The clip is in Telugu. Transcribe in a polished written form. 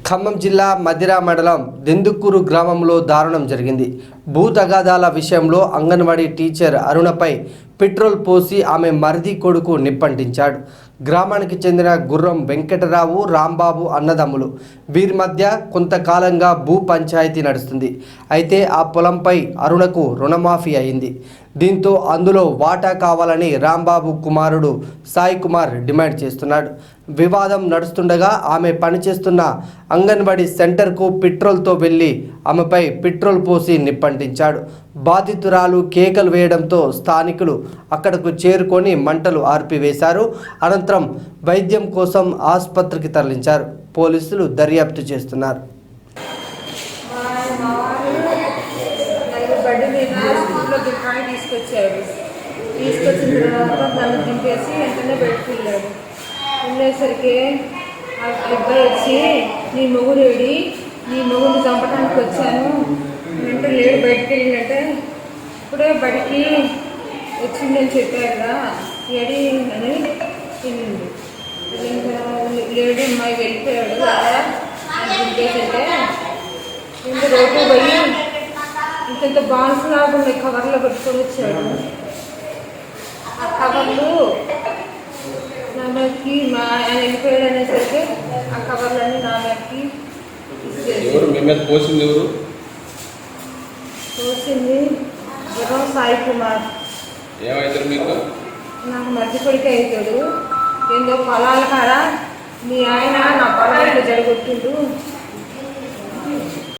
ఖమ్మం జిల్లా మదిరా మండలం దెందుకూరు గ్రామంలో దారుణం జరిగింది. భూ తగాదాల విషయంలో అంగన్వాడీ టీచర్ అరుణపై పెట్రోల్ పోసి ఆమె మరిది కొడుకు నిప్పంటించాడు. గ్రామానికి చెందిన గుర్రం వెంకటరావు, రాంబాబు అన్నదమ్ములు. వీరి మధ్య కొంతకాలంగా భూ పంచాయతీ నడుస్తుంది. అయితే ఆ పొలంపై అరుణకు రుణమాఫీ అయింది. దీంతో అందులో వాటా కావాలని రాంబాబు కుమారుడు సాయి కుమార్ డిమాండ్ చేస్తున్నాడు. వివాదం నడుస్తుండగా ఆమె పనిచేస్తున్న అంగన్వాడీ సెంటర్కు పెట్రోల్తో వెళ్లి ఆమెపై పెట్రోల్ పోసి నిప్పంటించాడు. బాధితురాలు కేకలు వేయడంతో స్థానికులు అక్కడకు చేరుకొని మంటలు ఆర్పివేశారు. అనంతరం వైద్యం కోసం ఆసుపత్రికి తరలించారు. పోలీసులు దర్యాప్తు చేస్తున్నారు. తీసుకొచ్చిన తర్వాత నన్ను దింపేసి వెంటనే బయటకు వెళ్ళాడు. వెళ్ళేసరికి ఆ అబ్బాయి వచ్చి నీ మొగుడేడి, నీ మొగుడిని చంపడానికి వచ్చాను వెంటనే లేడు, బయటకు వెళ్ళినట్టే ఇప్పుడే బడికి వచ్చిందని చెప్పారు కదా ఏడి అని వెళ్ళింది. లేడు అమ్మాయి వెళ్ళిపోయాడు అలా దింపేసంటే ఇంత రోడ్డు పోయి ఇంత బాన్స్ లాగా ఉన్నాయి కవర్లో పెట్టుకొని వచ్చాడు. ఆ కవర్లు నా మీదకి ఆయన వెళ్ళిపోయాడు అనేసరికి ఆ కవర్లన్నీ నా మీదకి పోసింది గుర్రం సాయి కుమార్. నాకు మధ్య కొడుకు అవుతాడు. ఏందో పొలాల కాడ మీ ఆయన నా పొలాలకు జడగొట్టిండు